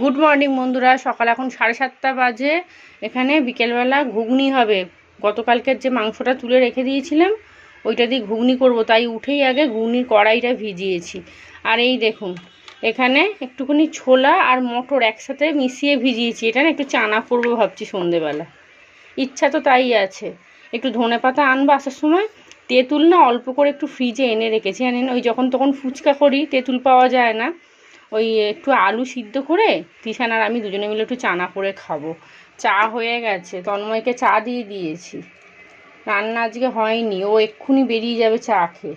Good morning বন্ধুরা। সকাল এখন 7:30 বাজে। এখানে বিকেলবেলা ঘুগনি হবে। গতকালকের যে মাংসটা তুলে রেখে দিয়েছিলাম ওইটা দিয়ে ঘুগনি করব, তাই উঠেই আগে ঘুগনির কড়াইটা ভিজিয়েছি। আর এই দেখুন, এখানে একটুখানি ছোলা আর মটর একসাথে মিশিয়ে ভিজিয়েছি। এটা না একটু চানা করবো ভাবছি সন্ধেবেলা, ইচ্ছা তো তাই আছে। একটু ধনেপাতা আনবো আসার সময়। তেঁতুল না অল্প করে একটু ফ্রিজে এনে রেখেছি, জানেন ওই যখন তখন ফুচকা করি তেঁতুল পাওয়া যায় না, ওই একটু আলু সিদ্ধ করে তিশান আর আমি দুজনে মিলে একটু চানা করে খাবো। চা হয়ে গেছে, তন্ময়কে চা দিয়ে দিয়েছি। রান্না আজকে হয়নি, ও এক্ষুনি বেরিয়ে যাবে চা খেয়ে।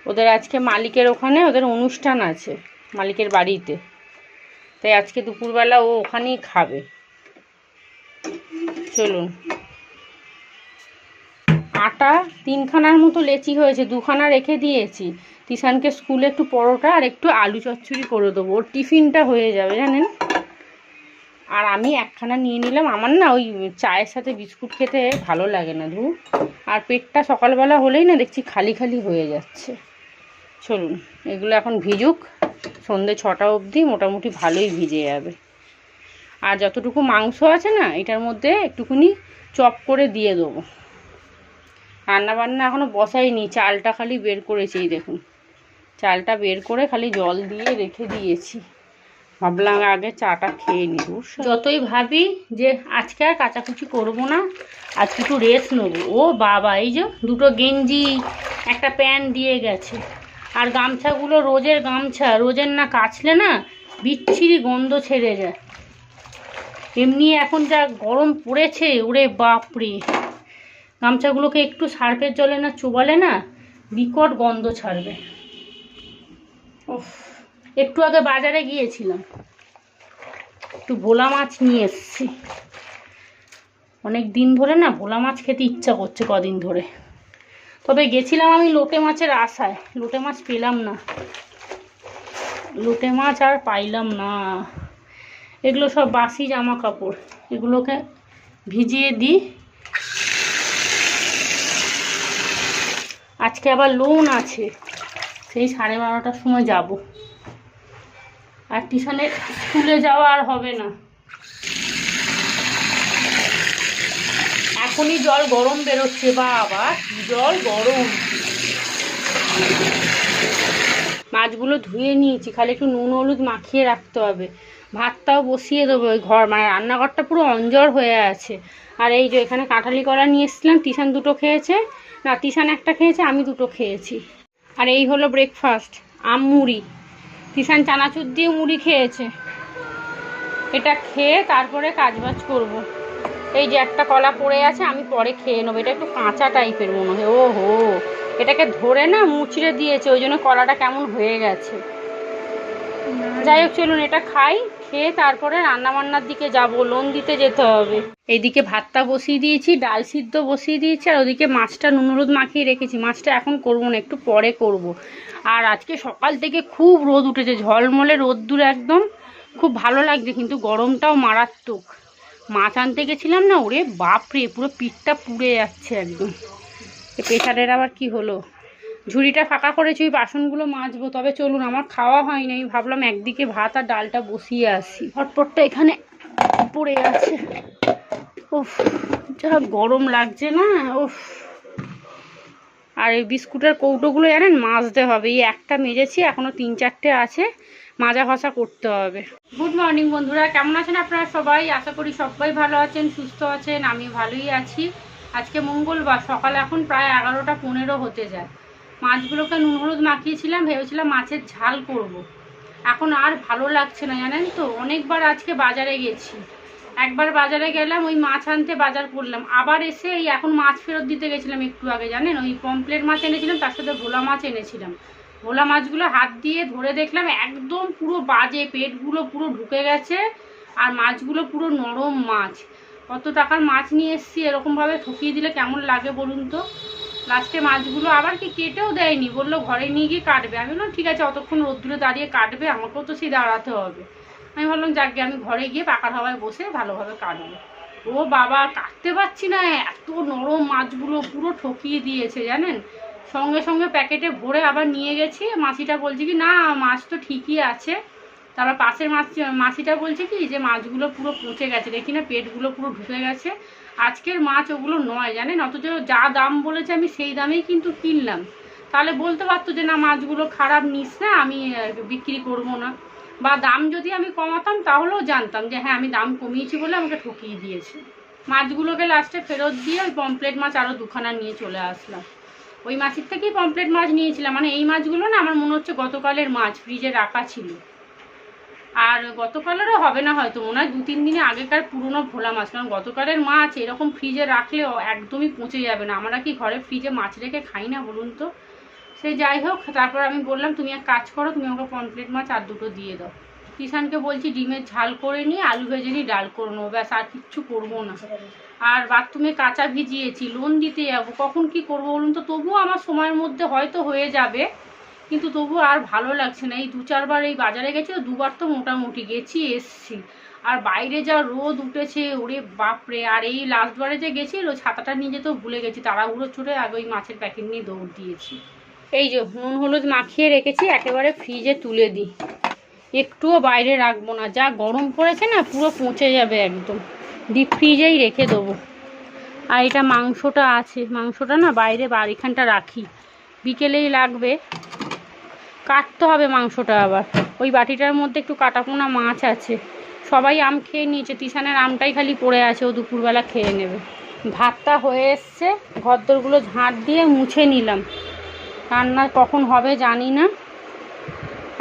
ওদের আজকে মালিকের ওখানে ওদের অনুষ্ঠান আছে, মালিকের বাড়িতে, তাই আজকে দুপুরবেলা ও ওখানেই খাবে। চলুন। আটা 3খানার মতো লেচি হয়েছে, 2খানা রেখে দিয়েছি। তিশানকে স্কুলে একটু পরোটা আর একটু আলু চচ্চড়ি করে দেবো, ওর টিফিনটা হয়ে যাবে জানেন। আর আমি 1খানা নিয়ে নিলাম, আমার না ওই চায়ের সাথে বিস্কুট খেতে ভালো লাগে না ধু। আর পেটটা সকালবেলা হলেই না দেখছি খালি খালি হয়ে যাচ্ছে। চলুন এগুলো এখন ভিজুক, সন্ধ্যে 6টা অবধি মোটামুটি ভালোই ভিজে যাবে। আর যতটুকু মাংস আছে না এটার মধ্যে একটুখানি চপ করে দিয়ে দেবো। রান্না বান্না এখনও বসাইনি, চালটা খালি বের করেছি। এই দেখুন, চালটা বের করে খালি জল দিয়ে রেখে দিয়েছি। ভাবলাম আগে চাটা খেয়ে নিব। যতই ভাবি যে আজকে আর কাচাকুচি করবো না, আজকে একটু রেস্ট নেবো। ও বাবা, এই যে 2টো গেঞ্জি একটা প্যান্ট দিয়ে গেছে। আর গামছাগুলো রোজের গামছা, রোজের না কাচলে না বিচ্ছিরি গন্ধ ছেড়ে যায়। এমনি এখন যা গরম পড়েছে, ওরে বাপরে, গামছাগুলোকে একটু সার্ফের জলে না চোবালে না বিকট গন্ধ ছাড়বে। ওফ, একটু আগে বাজারে গিয়েছিলাম, একটু ভোলা মাছ নিয়ে এসেছি। অনেক দিন ধরে না ভোলা মাছ খেতে ইচ্ছা করছে কদিন ধরে। তবে গেছিলাম আমি লোটে মাছের আশায়, লোটে মাছ পেলাম না, লোটে মাছ আর পাইলাম না। এগুলো সব বাসি জামা কাপড়, এগুলোকে ভিজিয়ে দিই। আজকে আবার লোন আছে, সেই 12:30টার সময় যাব। আর টিউশনে স্কুলে যাওয়া আর হবে না। এখনই জল গরম বেরোচ্ছে, বাবা জল গরম। মাছগুলো ধুয়ে নিয়েছি, খালি একটু নুন হলুদ মাখিয়ে রাখতে হবে। ভাতটাও বসিয়ে দেবো। ওই ঘর মানে রান্নাঘরটা পুরো অঞ্জর হয়ে আছে। আর এই যে এখানে কাঁঠালি কলা নিয়ে এসেছিলাম, টিশান 2টো খেয়েছে, না টিশান 1টা খেয়েছে, আমি 2টো খেয়েছি। আর এই হলো ব্রেকফাস্ট, আম মুড়ি। টিশান চানাচুর দিয়ে মুড়ি খেয়েছে। এটা খেয়ে তারপরে কাজবাজ করব। এই যে একটা কলা পড়ে আছে, আমি পরে খেয়ে নেবো। এটা একটু কাঁচা টাইপের মনে হয়। ও হো, এটাকে ধরে না মুচড়ে দিয়েছে, ওই জন্য কলাটা কেমন হয়ে গেছে। যাই হোক চলুন এটা খাই, খেয়ে তারপরে রান্নাবান্নার দিকে যাব, লোন দিতে যেতে হবে। এইদিকে ভাতটা বসিয়ে দিয়েছি, ডাল সিদ্ধ বসিয়ে দিয়েছি, আর ওদিকে মাছটা নুন হলুদ মাখিয়ে রেখেছি। মাছটা এখন করবো না, একটু পরে করব। আর আজকে সকাল থেকে খুব রোদ উঠেছে, ঝলমলে রোদ্দুর একদম, খুব ভালো লাগছে, কিন্তু গরমটাও মারাত্মক। মাছ আনতে গেছিলাম না, ওরে বাপরে পুরো পিঠটা পুড়ে যাচ্ছে একদম। প্রেশারের আবার কি হলো। ঝুড়িটা ফাঁকা করেছি, ওই বাসনগুলো মাজবো। তবে চলুন, আমার খাওয়া হয়নি, আমি ভাবলাম একদিকে ভাত আর ডালটা বসিয়ে আসি। হটপটটা এখানে পড়ে আছে। উফ, যা গরম লাগছে না, উফ। আর এই বিস্কুটের কৌটোগুলো জানেন মাজতে হবে, এই একটা মেজেছি, এখনো 3-4টে আছে, মাজা ঘষা করতে হবে। গুড মর্নিং বন্ধুরা, কেমন আছেন আপনারা সবাই? আশা করি সবাই ভালো আছেন, সুস্থ আছেন। আমি ভালোই আছি। আজকে মঙ্গলবার, সকাল এখন প্রায় 11:15 হতে যায়। মাছগুলোকে নুন হলুদ মাখিয়েছিলাম, ভেবেছিলাম মাছের ঝাল করব। এখন আর ভালো লাগছে না জানেন তো। অনেকবার আজকে বাজারে গেছি, একবার বাজারে গেলাম ওই মাছ আনতে, বাজার করলাম, আবার এসে এই এখন মাছ ফেরত দিতে গেছিলাম একটু আগে, জানেন ওই পমপ্লেট মাছ এনেছিলাম, তার সাথে ভোলা মাছ এনেছিলাম। ভোলা মাছগুলো হাত দিয়ে ধরে দেখলাম একদম পুরো বাজে, পেটগুলো পুরো ঢুকে গেছে, আর মাছগুলো পুরো নরম মাছ। কত টাকার মাছ নিয়ে এসেছি, এরকমভাবে ঠকিয়ে দিলে কেমন লাগে বলুন তো। লাস্টে মাছগুলো আবার কি কেটেও দেয়নি, বললো ঘরে নিয়ে গিয়ে কাটবে। আমি বললাম ঠিক আছে, অতক্ষণ রোদ্দুরে দাঁড়িয়ে কাটবে, আমাকেও তো সেই দাঁড়াতে হবে। আমি ভাবলাম যাকে আমি ঘরে গিয়ে পাকার হাওয়ায় বসে ভালোভাবে কাটবো। ও বাবা, কাটতে পারছি না, এত নরম মাছগুলো পুরো ঠকিয়ে দিয়েছে জানেন। সঙ্গে সঙ্গে প্যাকেটে ভরে আবার নিয়ে গেছি। মাসিটা বলছে কি না মাছ তো ঠিকই আছে। তারপর পাশের মাসিটা বলছে কি যে মাছগুলো পুরো পচে গেছে, দেখি না পেটগুলো পুরো ঢুকে গেছে, আজকের মাছ ওগুলো নয় জানেন। অথচ যা দাম বলেছে আমি সেই দামেই কিন্তু কিনলাম। তাহলে বলতে পারতো যে না মাছগুলো খারাপ নিস না, আমি বিক্রি করব না। বা দাম যদি আমি কমাতাম তাহলেও জানতাম যে হ্যাঁ আমি দাম কমিয়েছি বলে আমাকে ঠকিয়ে দিয়েছে। মাছগুলোকে লাস্টে ফেরত দিয়ে ওই পমপ্লেট মাছ আরও দুখানা নিয়ে চলে আসলাম। ওই মাছের থেকেই পমপ্লেট মাছ নিয়েছিলাম। মানে এই মাছগুলো না আমার মনে হচ্ছে গতকালের মাছ, ফ্রিজে রাখা ছিল। আর গতকালেরও হবে না হয়তো, মনে হয় 2-3 দিনে আগেকার পুরনো ভোলা মাছ। কারণ গতকালের মাছ এরকম ফ্রিজে রাখলেও একদমই পচে যাবে না। আমরা কি ঘরে ফ্রিজে মাছ রেখে খাই না বলুন তো। সে যাই হোক, তারপর আমি বললাম তুমি এক কাজ করো, তুমি আমাকে পমপ্লেট মাছ আর দুটো দিয়ে দাও। কিষানকে বলছি ডিমের ঝাল করে নিয়ে আলু ভেজে নিয়ে ডাল করে নেবো, ব্যাস আর কিচ্ছু করবো না। আর বাথরুমে কাঁচা ভিজিয়েছি, লোন দিতে যাবো, কখন কি করবো বলুন তো। তবুও আমার সময়ের মধ্যে হয়তো হয়ে যাবে, কিন্তু তবু আর ভালো লাগছে না। এই 2-4 বার এই বাজারে গেছি, 2 বার তো মোটামুটি গেছি এসছি। আর বাইরে যা রোদ উঠেছে ওরে বাপরে। আর এই লাস্ট বারে যে গেছি ছাতাটা নিয়ে যেতেও ভুলে গেছি, তাড়াহুড়ো ছুটে আগে ওই মাছের প্যাকেট নিয়ে দৌড় দিয়েছি। এই যে নুন হলুদ মাখিয়ে রেখেছি, একেবারে ফ্রিজে তুলে দিই, একটুও বাইরে রাখবো না। যা গরম পড়েছে না পুরো পচে যাবে একদম, ডিপ ফ্রিজেই রেখে দেবো। আর এটা মাংসটা আছে, মাংসটা না বাইরে বাড়িখানটা রাখি, বিকেলেই লাগবে, কাটতে হবে মাংসটা। আবার ওই বাটিটার মধ্যে একটু কাটাপোনা মাছ আছে। সবাই আম খেয়ে নিয়েছে, তিশানের আমটাই খালি পড়ে আছে, ও দুপুরবেলা খেয়ে নেবে। ভাতটা হয়ে এসছে, ঘরদোরগুলো ঝাঁট দিয়ে মুছে নিলাম। রান্না কখন হবে জানি না,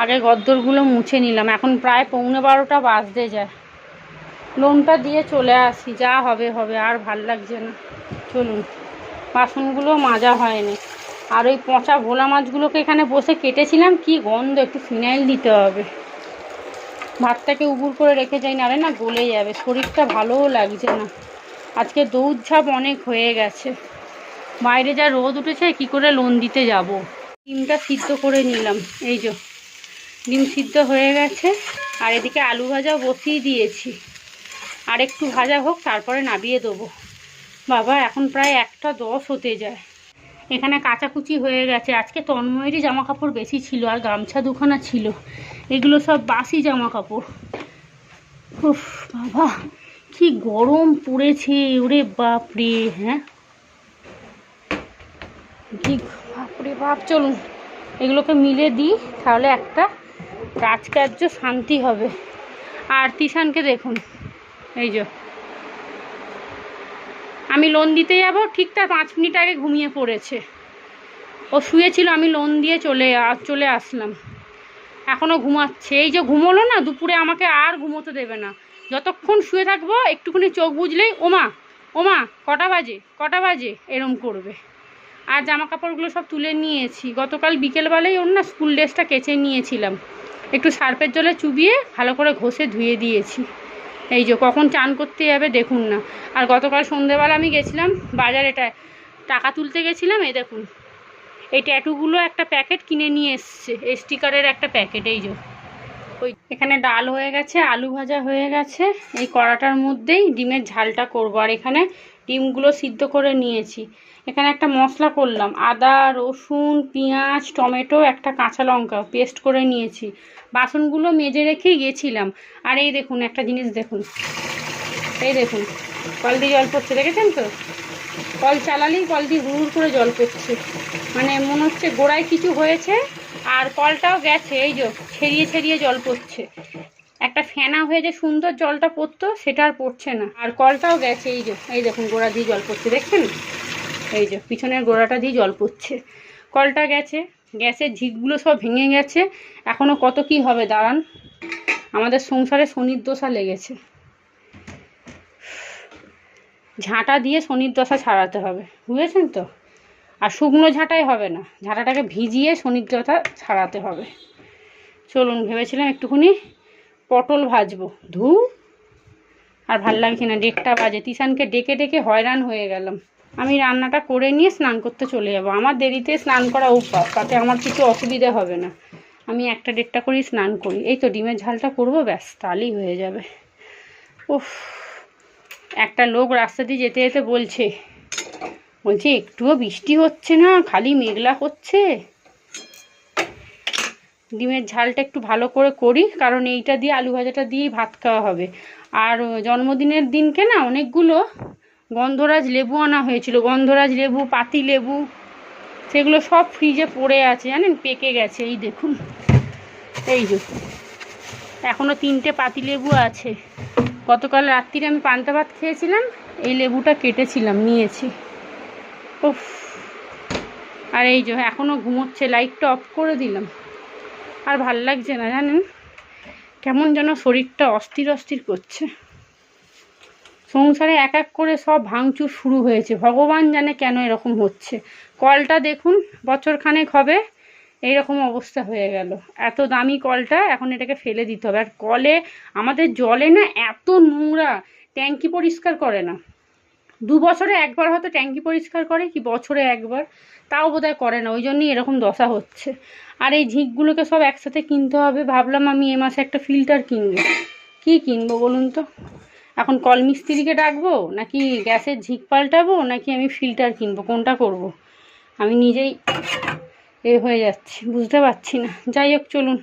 আগে ঘরদোরগুলো মুছে নিলাম। এখন প্রায় 11:15 বাজতে যায়। লোনটা দিয়ে চলে আসি, যা হবে হবে, আর ভাল লাগছে না। চলুন, বাসনগুলো মাজা হয়নি। আর ওই পচা ভোলা মাছগুলোকে এখানে বসে কেটেছিলাম, কি গন্ধ, একটু ফিনাইল দিতে হবে। ভাতটাকে উবুর করে রেখে যাই, নাহলে না গলে যাবে, শরীরটা ভালোও লাগছে না। আজকে দৌড়ঝাঁপ অনেক হয়ে গেছে, বাইরে যা রোদ উঠেছে কি করে লোন দিতে যাব। ডিমটা সিদ্ধ করে নিলাম, এই যে ডিম সিদ্ধ হয়ে গেছে। আর এদিকে আলু ভাজাও বসিয়ে দিয়েছি, আর একটু ভাজা হোক তারপরে নামিয়ে দেবো। বাবা এখন প্রায় 1:10 হতে যায়। এখানে কাচাকুচি হয়ে গেছে। আজকে তন্ময়েরই জামা কাপড় বেশি ছিল, আর গামছা দুখানা ছিল, এগুলো সব বাসি জামা কাপড়। উফ বাবা কি গরম পড়েছে, ওরে বাপরে। হ্যাঁ কি বাপরে বাপ। চলুন এগুলোকে মিলে দিই, তাহলে একটা রাজকার্য শান্তি হবে। আর তিশানকে দেখুন, এই যে আমি লোন দিতে যাব ঠিক তার 5 মিনিট আগে ঘুমিয়ে পড়েছে। ও শুয়েছিল, আমি লোন দিয়ে চলে আসলাম, এখনও ঘুমাচ্ছে। এই যে ঘুমোলো না, দুপুরে আমাকে আর ঘুমোতে দেবে না। যতক্ষণ শুয়ে থাকবো একটুখানি চোখ বুঝলেই ওমা ওমা কটা বাজে এরম করবে। আর জামা কাপড়গুলো সব তুলে নিয়েছি, গতকাল বিকেলবেলায় ওর না স্কুল ড্রেসটা কেচে নিয়েছিলাম, একটু সার্ফের জলে চুবিয়ে ভালো করে ঘষে ধুয়ে দিয়েছি। এই যে কখন চান করতে যাবে দেখুন না। আর গতকাল সন্ধ্যেবেলা আমি গেছিলাম বাজারে, টাকা তুলতে গেছিলাম। এই দেখুন এই ট্যাটুগুলো একটা প্যাকেট কিনে নিয়ে এসছে, স্টিকারের একটা প্যাকেট। এই যে ওই এখানে ডাল হয়ে গেছে, আলু ভাজা হয়ে গেছে, এই কড়াটার মধ্যেই ডিমের ঝালটা করবো। আর এখানে ডিমগুলো সিদ্ধ করে নিয়েছি। এখানে একটা মশলা করলাম, আদা রসুন পেঁয়াজ টমেটো একটা কাঁচা লঙ্কা পেস্ট করে নিয়েছি। বাসনগুলো মেজে রেখেই গেছিলাম। আর এই দেখুন একটা জিনিস দেখুন, এই দেখুন কল দিয়ে জল পড়ছে, দেখেছেন তো? কল চালালেই কল দিয়ে হুড় করে জল পড়ছে, মানে মনে হচ্ছে গোড়ায় কিছু হয়েছে। আর কলটাও গেছে, এই যে ছেড়িয়ে ছেড়িয়ে জল পড়ছে। একটা ফেনা হয়ে যে সুন্দর জলটা পড়তো সেটা আর পড়ছে না। আর কলটাও গেছে, এই যে এই দেখুন গোড়া দিয়ে জল পড়ছে, দেখছেন? এই যে পিছনের গোড়াটা দিয়ে জল পড়ছে, কলটা গেছে। গ্যাসের ঝিকগুলো সব ভেঙে গেছে, এখনও কত কি হবে দাঁড়ান। আমাদের সংসারে শনির দশা লেগেছে, ঝাঁটা দিয়ে শনির দশা ছাড়াতে হবে, বুঝেছেন তো? আর শুকনো ঝাঁটাই হবে না, ঝাঁটাটাকে ভিজিয়ে শনির দশা ছাড়াতে হবে। চলুন ভেবেছিলাম একটুখানি পটল ভাজবো, আর ভাল লাগছে না, 1:30 বাজে। তিশানকে ডেকে ডেকে হয়রান হয়ে গেলাম। আমি রান্নাটা করে নিয়ে স্নান করতে চলে যাব। আমার দেরিতে স্নান করা অভ্যাস, তাতে আমার কিছু অসুবিধা হবে না। আমি 1:30 করেই স্নান করি। এই তো ডিমের ঝালটা করবো, ব্যাস তাহলেই হয়ে যাবে। উফ, একটা লোক রাস্তা দিয়ে যেতে যেতে বলছে বলছে একটুও বৃষ্টি হচ্ছে না, খালি মেঘলা করছে। ডিমের ঝালটা একটু ভালো করে করি, কারণ এইটা দিয়ে আলু ভাজাটা দিয়েই ভাত খাওয়া হবে। আর জন্মদিনের দিনকে না অনেকগুলো গন্ধরাজ লেবু আনা হয়েছিল, গন্ধরাজ লেবু, পাতি লেবু, সেগুলো সব ফ্রিজে পড়ে আছে জানেন, পেকে গেছে। এই দেখুন, এই যে এখনও 3টে পাতি লেবু আছে। গতকাল রাত্রিরে আমি পান্তা ভাত খেয়েছিলাম, এই লেবুটা কেটেছিলাম, নিয়েছি। উফ, আর এই যে এখনও ঘুমোচ্ছে, লাইটটা অফ করে দিলাম। আর ভাল লাগছে না জানেন, কেমন যেন শরীরটা অস্থির অস্থির করছে। সংসারে এক এক করে সব ভাঙচুর শুরু হয়েছে, ভগবান জানে কেন এরকম হচ্ছে। কলটা দেখুন, বছরখানেক হবে এইরকম অবস্থা হয়ে গেল। এত দামি কলটা, এখন এটাকে ফেলে দিতে হবে। আর কলে আমাদের জলে না এত নোংরা, ট্যাঙ্কি পরিষ্কার করে না। 2 বছরে একবার হয়তো ট্যাঙ্কি পরিষ্কার করে, কি বছরে একবার, তাও বোধহয় করে না, ওই জন্যই এরকম দশা হচ্ছে। আর এই ঝিঁকগুলোকে সব একসাথে কিনতে হবে। ভাবলাম আমি এ মাসে একটা ফিল্টার কিনবো। কি কিনবো বলুন তো? এখন কল মিস্ত্রিকে ডাকবো, নাকি গ্যাসের ঝিঁক পাল্টাবো, নাকি আমি ফিল্টার কিনবো, কোনটা করব? আমি নিজেই হয়ে যাচ্ছি, বুঝতে পারছি না। যাই হোক, চলুন,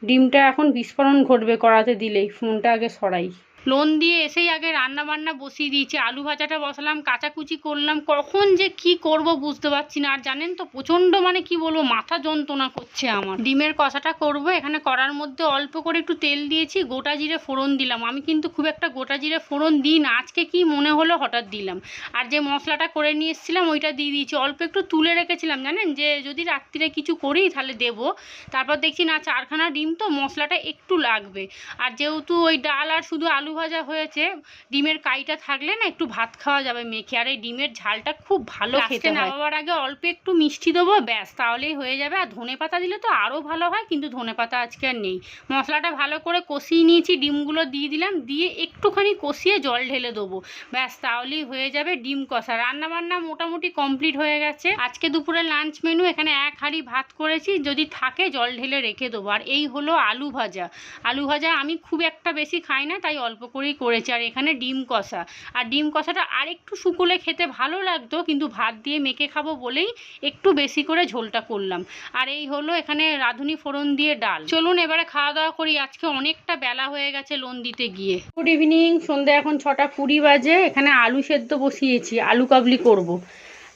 ডিমটা এখন বিস্ফোরণ ঘটবে কড়াতে দিলেই। ফোনটা আগে সরাই। লোন দিয়ে এসেই আগে রান্না বান্না বসিয়ে দিয়েছি, আলু ভাজাটা বসালাম, কাচাকুচি করলাম, কখন যে কি করব বুঝতে পারছি না। আর জানেন তো, প্রচণ্ড মানে কি বলবো, মাথা যন্ত্রণা করছে আমার। ডিমের কষাটা করব, এখানে কড়ার মধ্যে অল্প করে একটু তেল দিয়েছি, গোটা জিরে ফোড়ন দিলাম। আমি কিন্তু খুব একটা গোটা জিরে ফোড়ন দিই না, আজকে কি মনে হলো হঠাৎ দিলাম। আর যে মশলাটা করে নিয়ে এসেছিলাম ওইটা দিয়ে দিয়েছি, অল্প একটু তুলে রেখেছিলাম জানেন, যে যদি রাত্রিরে কিছু করি তাহলে দেবো। তারপর দেখছি না, 4খানা ডিম তো, মশলাটা একটু লাগবে। আর যেহেতু ওই ডাল আর শুধু আলু ভাজা হয়েছে, ডিমের কাইটা থাকলে না একটু ভাত খাওয়া যাবে মেখে। আর এই ডিমের ঝালটা খুব ভালো খেতে হয়। নামাবার আগে অল্প একটু মিষ্টি দেবো, ব্যাস, তাহলেই হয়ে যাবে। আর ধনেপাতা দিলে তো আরও ভালো হয়, কিন্তু ধনেপাতা আজকে আর নেই। মশলাটা ভালো করে কষিয়ে নিয়েছি, ডিমগুলো দিয়ে দিলাম, দিয়ে একটুখানি কষিয়ে জল ঢেলে দেবো, ব্যাস, তাহলেই হয়ে যাবে ডিম কষা। রান্নাবান্না মোটামুটি কমপ্লিট হয়ে গেছে। আজকে দুপুরে লাঞ্চ মেনু, এখানে 1 হাঁড়ি ভাত করেছি, যদি থাকে জল ঢেলে রেখে দেবো। আর এই হলো আলু ভাজা। আলু ভাজা আমি খুব একটা বেশি খাই না, তাই অল্প করেই করেছি। আর এখানে ডিম কষা। আর ডিম কষাটা আরেকটু শুকোলে খেতে ভালো লাগতো, কিন্তু ভাত দিয়ে মেখে খাবো বলেই একটু বেশি করে ঝোলটা করলাম। আর এই হলো এখানে রাঁধুনি ফোড়ন দিয়ে ডাল। চলুন এবারে খাওয়া দাওয়া করি, আজকে অনেকটা বেলা হয়ে গেছে লোন দিতে গিয়ে। গুড ইভিনিং, সন্ধ্যা এখন 6টা 20 বাজে। এখানে আলু সেদ্ধ বসিয়েছি, আলু কাবলি করব।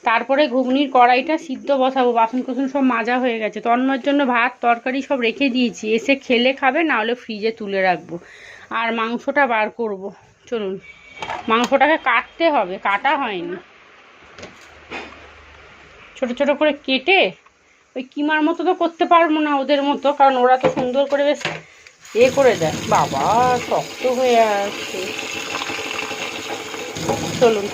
তারপরে ঘুগনির কড়াইটা সিদ্ধ বসাবো, বাসন কুসন সব মাজা হয়ে গেছে। তন্ময়ের জন্য ভাত তরকারি সব রেখে দিয়েছি, এসে খেলে খাবে, না হলে ফ্রিজে তুলে রাখবো। আর মাংসটা বার করব। চলুন, মাংসটাকে কাটতে হবে, কাটা হয়নি। ছোট ছোট করে কেটে, ওই কিমার মতো তো করতে পারবো না ওদের মতো, কারণ ওরা তো সুন্দর করে বেশ করে দেয়। বাবা, শক্ত হয়ে আছে। চলুন,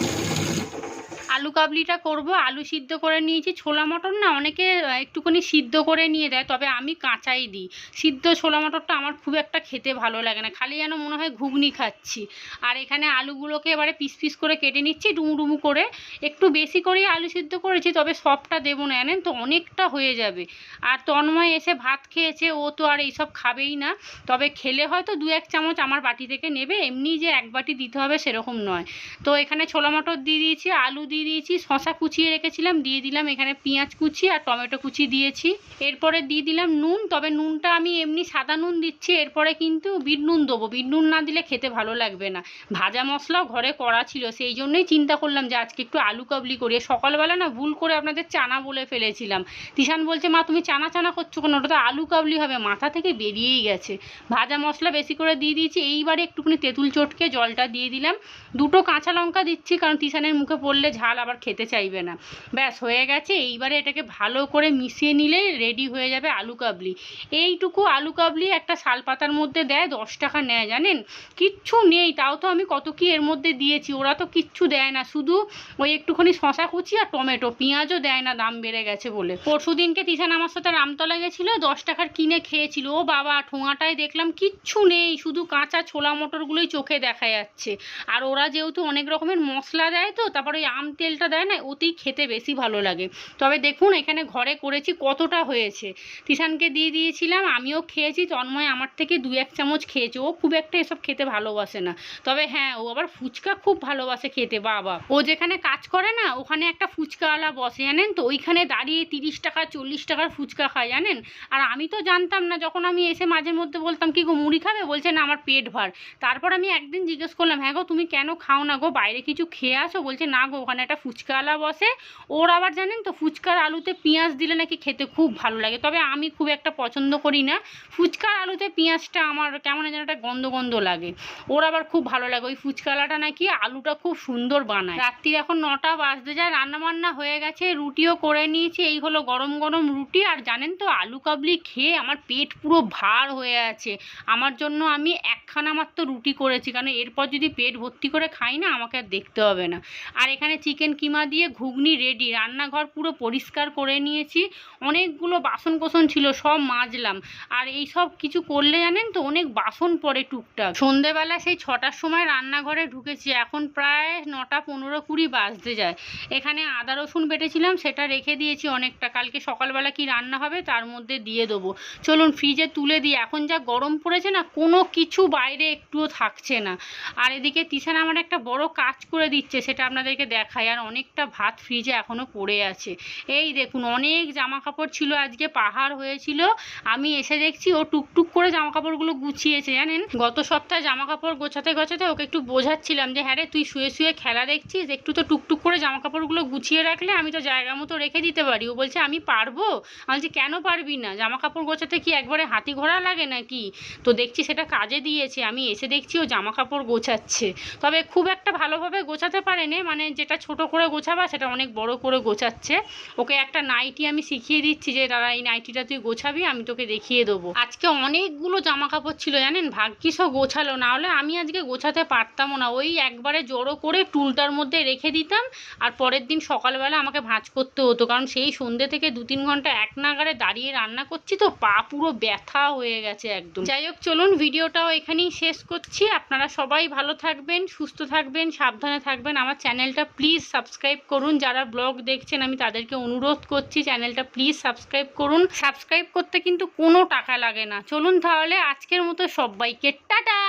আলু কাবলিটা করব। আলু সিদ্ধ করে নিয়েছি। ছোলা মটর না অনেকে একটুখানি সিদ্ধ করে নিয়ে দেয়, তবে আমি কাঁচাই দিই। সিদ্ধ ছোলা মটরটা আমার খুব একটা খেতে ভালো লাগে না, খালি যেন মনে হয় ঘুগনি খাচ্ছি। আর এখানে আলুগুলোকে এবারে পিস পিস করে কেটে নিচ্ছি, ডুমু ডুমু করে। একটু বেশি করেই আলু সিদ্ধ করেছি, তবে সবটা দেবো না, জানেন তো, অনেকটা হয়ে যাবে। আর তন্ময় এসে ভাত খেয়েছে, ও তো আর এইসব খাবেই না, তবে খেলে হয়তো 2-1 চামচ আমার বাটি থেকে নেবে, এমনি যে 1 বাটি দিতে হবে সেরকম নয়। তো এখানে ছোলা মটর দিয়ে দিয়েছি, আলু দিয়ে দিয়েছি, শসা কুচিয়ে রেখেছিলাম দিয়ে দিলাম, এখানে পেঁয়াজ কুচি আর টমেটো কুচি দিয়েছি। এরপরে দিয়ে দিলাম নুন, তবে নুনটা আমি এমনি সাদা নুন দিচ্ছি, এরপরে কিন্তু বিট নুন দেবো। বিট নুন না দিলে খেতে ভালো লাগবে না। ভাজা মশলাও ঘরে করা ছিল, সেই জন্যই চিন্তা করলাম যে আজকে একটু আলু কাবলি করি। সকালবেলা না ভুল করে আপনাদের চানা বলে ফেলেছিলাম। তিশান বলছে, মা তুমি চানা চানা করছো কেন, ওটা তো আলু কাবলি হবে, মাথা থেকে বেরিয়েই গেছে। ভাজা মশলা বেশি করে দিয়ে দিয়েছি। এইবারে একটুখানি তেঁতুল চটকে জলটা দিয়ে দিলাম। 2টো কাঁচা লঙ্কা দিচ্ছি, কারণ তিশানের মুখে পড়লে ঝাল আবার খেতে চাইবে না। ব্যাস, হয়ে গেছে। এইবারে এটাকে ভালো করে মিশিয়ে নিলে রেডি হয়ে যাবে আলু কাবলি। এইটুকু আলু কাবলি একটা শাল পাতার মধ্যে দেয়, 10 টাকা নেয় জানেন। কিচ্ছু নেই, তাও তো আমি কত কি এর মধ্যে দিয়েছি। ওরা তো কিচ্ছু দেয় না, শুধু ওই একটুখানি শসা কুচি আর টমেটো, পেঁয়াজও দেয় না, দাম বেড়ে গেছে বলে। পরশু দিনকে তিশান আমার সাথে রামতলা গেছিল, 10 টাকার কিনে খেয়েছিল। ও বাবা, ঠোঙাটায় দেখলাম কিচ্ছু নেই, শুধু কাঁচা ছোলা মটরগুলোই চোখে দেখা যাচ্ছে। আর ওরা যেহেতু অনেক রকমের মশলা দেয়, তো তারপরে ওই আমতে তেলটা দেয় না, ওতেই খেতে বেশি ভালো লাগে। তবে দেখুন এখানে ঘরে করেছি কতটা হয়েছে, তিশানকে দিয়ে দিয়েছিলাম, আমিও খেয়েছি, তন্ময় আমার থেকে 2-1 চামচ খেয়েছে। ও খুব একটা এসব খেতে ভালোবাসে না, তবে হ্যাঁ ও আবার ফুচকা খুব ভালোবাসে খেতে। বাবা, ও যেখানে কাজ করে না ওখানে একটা ফুচকাওয়ালা বসে জানেন তো, ওইখানে দাঁড়িয়ে 30 টাকা 40 টাকার ফুচকা খায় জানেন। আর আমি তো জানতাম না, যখন আমি এসে মাঝে মধ্যে বলতাম কি গো মুড়ি খাবে, বলছে না আমার পেট ভার। তারপর আমি একদিন জিজ্ঞেস করলাম, হ্যাঁ গো তুমি কেন খাও না গো, বাইরে কিছু খেয়ে আসো? বলছে না গো ওখানে একটা ফুচকাওয়ালা বসে, ওর আবার জানেন তো ফুচকার আলুতে পেঁয়াজ দিলে নাকি খেতে খুব ভালো লাগে। তবে আমি খুব একটা পছন্দ করি না ফুচকার আলুতে পেঁয়াজটা, আমার কেমন যেন একটা গন্ধ গন্ধ লাগে। ওর আবার খুব ভালো লাগে, ওই ফুচকাওয়ালাটা নাকি আলুটা খুব সুন্দর বানায়। রাত্রির এখন 9টা বাজতে যায়, রান্নাবান্না হয়ে গেছে, রুটিও করে নিয়েছি। এই হলো গরম গরম রুটি। আর জানেন তো আলু কাবলি খেয়ে আমার পেট পুরো ভার হয়ে আছে। আমার জন্য আমি একখানা মাত্র রুটি করেছি, কারণ এরপর যদি পেট ভর্তি করে খাই না আমাকে আর দেখতে হবে না। আর এখানে চিকেন কিমা দিয়ে ঘুগনি রেডি। রান্নাঘর পুরো পরিষ্কার করে নিয়েছি, অনেকগুলো বাসন কোসন ছিল সব মাজলাম। আর এই সব কিছু করলে জানেন তো অনেক বাসন পড়ে টুকটাক। সন্ধেবেলা সেই 6টার সময় রান্নাঘরে ঢুকেছি, এখন প্রায় 9টা 15-20 বাজতে যায়। এখানে আদা রসুন বেটেছিলাম, সেটা রেখে দিয়েছি অনেকটা, কালকে সকালবেলা কি রান্না হবে তার মধ্যে দিয়ে দেবো। চলুন ফ্রিজে তুলে দিই, এখন যা গরম পড়েছে না কোনো কিছু বাইরে একটুও থাকছে না। আর এদিকে তিশান আমার একটা বড় কাজ করে দিচ্ছে, সেটা আপনাদেরকে দেখাই। আর অনেকটা ভাত ফ্রিজে এখনও পড়ে আছে। এই দেখুন অনেক জামা কাপড় ছিল, আজকে পাহাড় হয়েছিল, আমি এসে দেখছি ও টুকটুক করে জামা কাপড়গুলো গুছিয়েছে জানেন। গত সপ্তাহে জামা কাপড় গোছাতে গোছাতে ওকে একটু বোঝাচ্ছিলাম যে হ্যাঁ রে তুই শুয়ে শুয়ে খেলা দেখছিস, একটু তো টুকটুক করে জামা কাপড়গুলো গুছিয়ে রাখলে আমি তো জায়গা মতো রেখে দিতে পারি। ও বলছে আমি পারবো। আমি বলছি কেন পারবি না, জামা কাপড় গোছাতে কি একবারে হাতি ঘোড়া লাগে নাকি? তো দেখছি সেটা কাজে দিয়েছে, আমি এসে দেখছি ও জামা কাপড় গোছাচ্ছে। তবে খুব একটা ভালোভাবে গোছাতে পারেনি, মানে যেটা ছোট করে গোছাবা সেটা অনেক বড় করে গোছাচ্ছে। ওকে একটা নাইটি আমি শিখিয়ে দিচ্ছি যে দাদা এই নাইটিটা তুই গোছাবি, আমি তোকে দেখিয়ে দেবো। আজকে অনেকগুলো জামা কাপড় ছিল জানেন, ভাগ্যিস ও গোছালো, না হলে আমি আজকে গোছাতে পারতামও না। ওই একবারে জড়ো করে টুলটার মধ্যে রেখে দিতাম, আর পরের দিন সকালবেলা আমাকে ভাঁজ করতে হতো, কারণ সেই সন্ধ্যে থেকে 2-3 ঘন্টা এক নাগাড়ে দাঁড়িয়ে রান্না করছি তো পা পুরো ব্যথা হয়ে গেছে একদম। যাই হোক চলুন ভিডিওটাও এখানেই শেষ করছি। আপনারা সবাই ভালো থাকবেন, সুস্থ থাকবেন, সাবধানে থাকবেন। আমার চ্যানেলটা প্লিজ সাবস্ক্রাইব করুন, যারা ব্লগ দেখছেন আমি তাদেরকে অনুরোধ করছি চ্যানেলটা প্লিজ সাবস্ক্রাইব করুন। সাবস্ক্রাইব করতে কিন্তু কোনো টাকা লাগে না। চলুন তাহলে আজকের মতো সবাইকে টাটা।